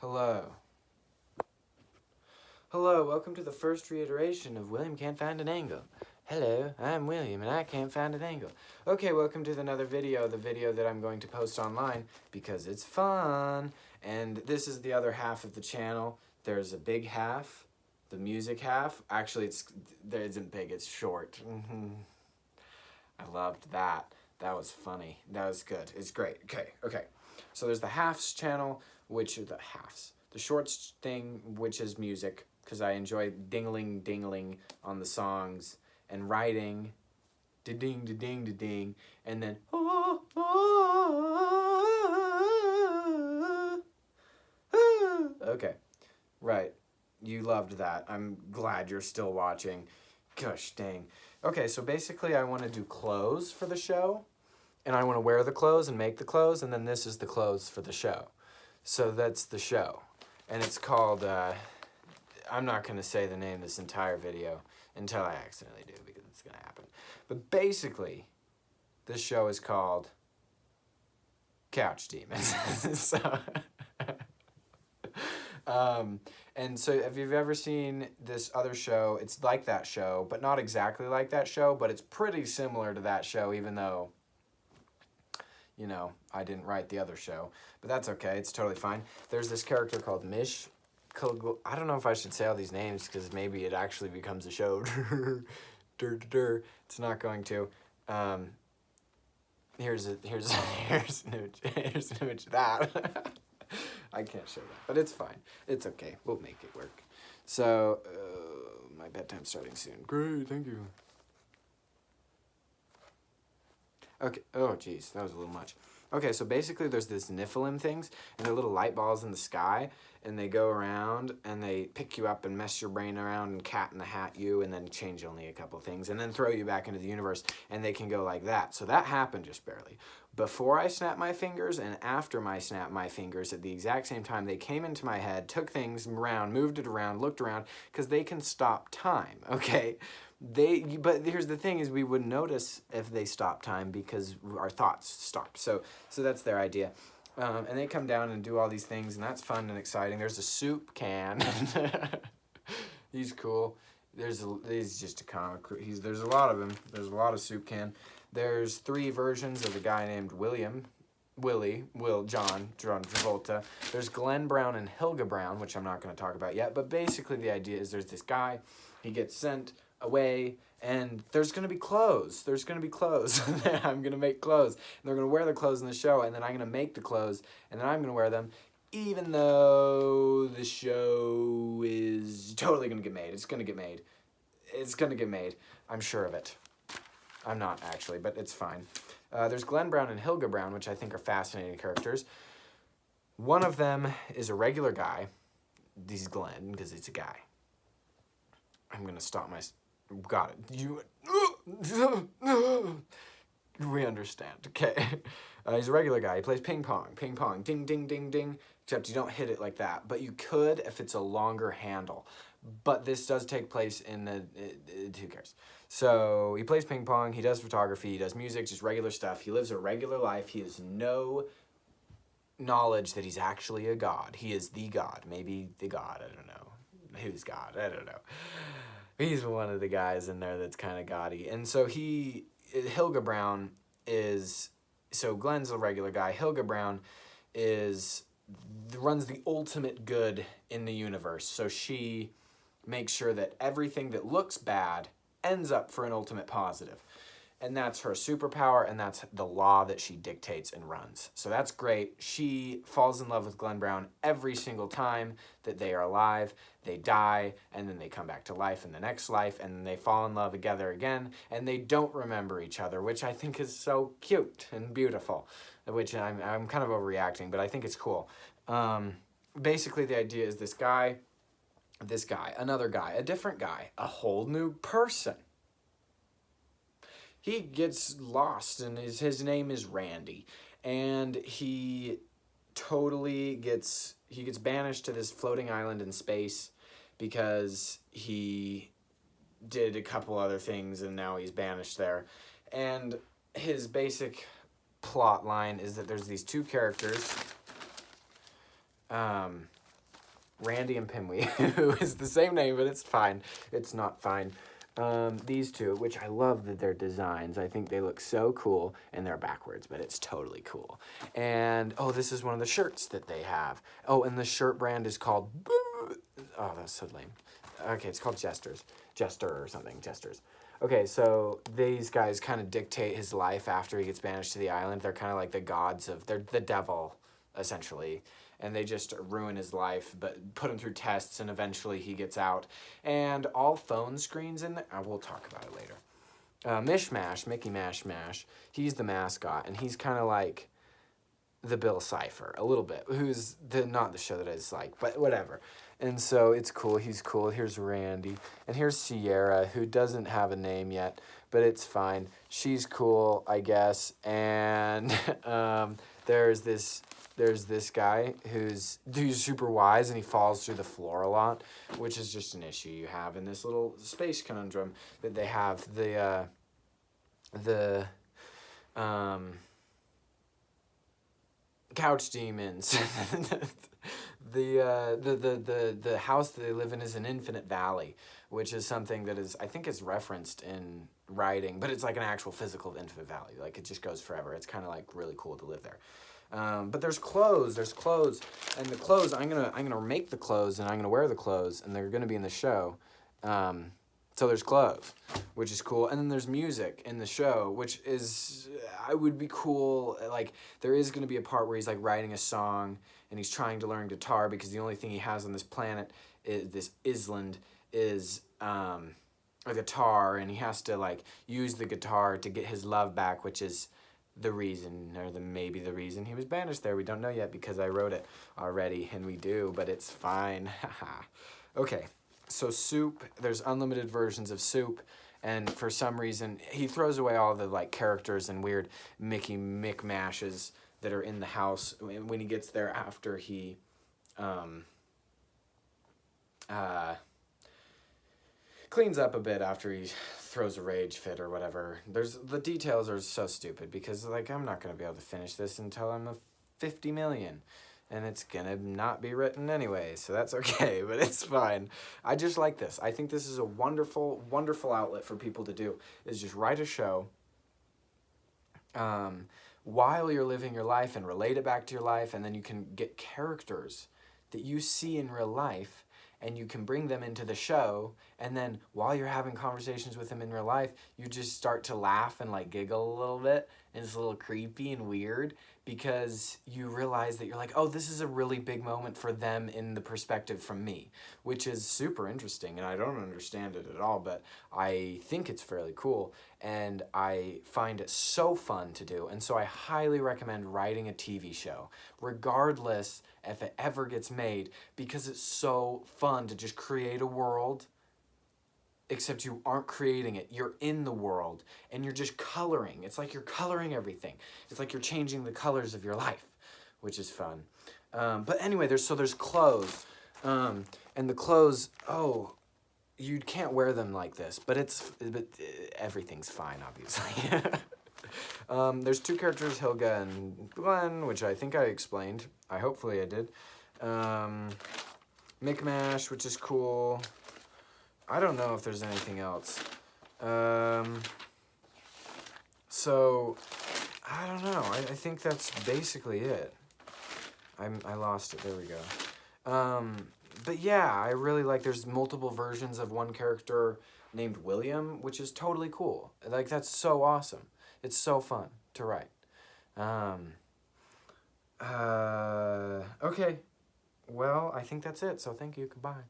Hello. Hello, welcome to the first reiteration of William Can't Find an Angle. Hello, I'm William and I can't find an angle. Okay, welcome to another video, the video that I'm going to post online because it's fun. And this is the other half of the channel. There's a big half, the music half. Actually, it isn't big, it's short. I loved that. That was funny. That was good. It's great. Okay. So there's the halves channel, which are the halves. The shorts thing, which is music, because I enjoy dingling on the songs and writing, da-ding, da-ding, da-ding, and then, okay, right. You loved that. I'm glad you're still watching. Gosh dang. Okay, so basically I want to do clothes for the show, and I want to wear the clothes and make the clothes, and then this is the clothes for the show. So that's the show. And it's called, I'm not going to say the name of this entire video until I accidentally do, because it's going to happen. But basically, this show is called Couch Demons. And so if you've ever seen this other show, it's like that show, but not exactly like that show, but it's pretty similar to that show, even though, you know, I didn't write the other show. But that's okay, it's totally fine. There's this character called Mish. I don't know if I should say all these names, because maybe it actually becomes a show. It's not going to. Here's an image of that. I can't show that, but it's fine. It's okay. We'll make it work. So, my bedtime's starting soon. Great, thank you. Okay, oh geez, that was a little much. Okay, so basically there's this Nephilim things, and they're little light balls in the sky, and they go around, and they pick you up and mess your brain around and cat in the hat you, and then change only a couple things, and then throw you back into the universe, and they can go like that. So that happened just barely. Before I snapped my fingers and after I snapped my fingers at the exact same time, they came into my head, took things around, moved it around, looked around, because they can stop time, okay? But here's the thing is we wouldn't notice if they stop time because our thoughts stop. So that's their idea. And they come down and do all these things, and that's fun and exciting. There's a soup can. He's cool. He's just a comic. There's a lot of him. There's a lot of soup can. There's 3 versions of a guy named John Travolta. There's Glenn Brown and Hilga Brown, which I'm not going to talk about yet. But basically the idea is there's this guy. He gets sent away, and there's going to be clothes. There's going to be clothes. I'm going to make clothes. And they're going to wear the clothes in the show, and then I'm going to make the clothes, and then I'm going to wear them, even though the show is totally going to get made. It's going to get made. It's going to get made. I'm sure of it. I'm not, actually, but it's fine. There's Glenn Brown and Hilga Brown, which I think are fascinating characters. One of them is a regular guy. He's Glenn, because it's a guy. I'm going to stop my... Got it. We understand. Okay. He's a regular guy. He plays ping pong. Ping pong. Ding, ding, ding, ding. Except you don't hit it like that. But you could if it's a longer handle. But this does take place in the... who cares? So he plays ping pong. He does photography. He does music. Just regular stuff. He lives a regular life. He has no knowledge that he's actually a god. He is the god. Maybe the god. I don't know. Who's God? I don't know. He's one of the guys in there that's kind of gaudy. And so Hilga Brown is, so Glenn's a regular guy. Hilga Brown runs the ultimate good in the universe. So she makes sure that everything that looks bad ends up for an ultimate positive. And that's her superpower, and that's the law that she dictates and runs. So that's great. She falls in love with Glenn Brown every single time that they are alive. They die, and then they come back to life in the next life, and then they fall in love together again, and they don't remember each other, which I think is so cute and beautiful, which I'm kind of overreacting, but I think it's cool. Basically, the idea is this guy, another guy, a different guy, a whole new person. He gets lost, and his name is Randy, and he totally gets banished to this floating island in space because he did a couple other things, and now he's banished there. And his basic plot line is that there's these 2 characters Randy and Pimwee, who is the same name, but it's fine. It's not fine. These two, which I love their designs. I think they look so cool, and they're backwards, but it's totally cool. And, oh, this is one of the shirts that they have. Oh, and the shirt brand is called, oh, that's so lame. Okay, it's called Jesters. Jester or something, Jesters. Okay, so these guys kind of dictate his life after he gets banished to the island. They're kind of like the gods of, they're the devil, essentially. And they just ruin his life, but put him through tests, and eventually he gets out. And all phone screens in there, we'll talk about it later. Mishmash, Mickey Mash Mash, he's the mascot, and he's kind of like the Bill Cipher, a little bit, who's not the show that I dislike, but whatever. And so it's cool, he's cool. Here's Randy, and here's Sierra, who doesn't have a name yet, but it's fine. She's cool, I guess, and there's this guy who's super wise, and he falls through the floor a lot, which is just an issue you have in this little space conundrum that they have. The couch demons. The house that they live in is an infinite valley, which is something that is, I think, is referenced in writing, but it's like an actual physical infinite valley. Like, it just goes forever. It's kind of like really cool to live there. But there's clothes, and the clothes, I'm gonna make the clothes, and I'm gonna wear the clothes, and they're gonna be in the show. So there's clothes, which is cool, and then there's music in the show, which is, I would be cool, like, there is gonna be a part where he's, like, writing a song, and he's trying to learn guitar, because the only thing he has on this planet, is this island, is, a guitar, and he has to, like, use the guitar to get his love back, which is the reason, or maybe the reason he was banished there. We don't know yet, because I wrote it already, and we do, but it's fine. Okay, so Soup, there's unlimited versions of Soup, and for some reason, he throws away all the, like, characters and weird Mickey Mick-mashes that are in the house when he gets there after he, cleans up a bit after he throws a rage fit or whatever. The details are so stupid, because, like, I'm not going to be able to finish this until I'm a 50 million. And it's going to not be written anyway, so that's okay, but it's fine. I just like this. I think this is a wonderful, wonderful outlet for people to do, is just write a show while you're living your life and relate it back to your life, and then you can get characters that you see in real life, and you can bring them into the show, and then while you're having conversations with them in real life, you just start to laugh and, like, giggle a little bit, and it's a little creepy and weird, because you realize that you're like, oh, this is a really big moment for them in the perspective from me, which is super interesting, and I don't understand it at all, but I think it's fairly cool, and I find it so fun to do, and so I highly recommend writing a TV show, regardless if it ever gets made, because it's so fun to just create a world, except you aren't creating it. You're in the world, and you're just coloring. It's like you're coloring everything. It's like you're changing the colors of your life, which is fun. But anyway, there's clothes. And the clothes, oh, you can't wear them like this, but everything's fine, obviously. There's two characters, Hilga and Glenn, which I think I explained. Hopefully I did. Mickmash, which is cool. I don't know if there's anything else. So, I don't know. I think that's basically it. I lost it. There we go. But yeah, I really like, there's multiple versions of one character named William, which is totally cool. Like, that's so awesome. It's so fun to write. Okay. Well, I think that's it. So thank you. Goodbye.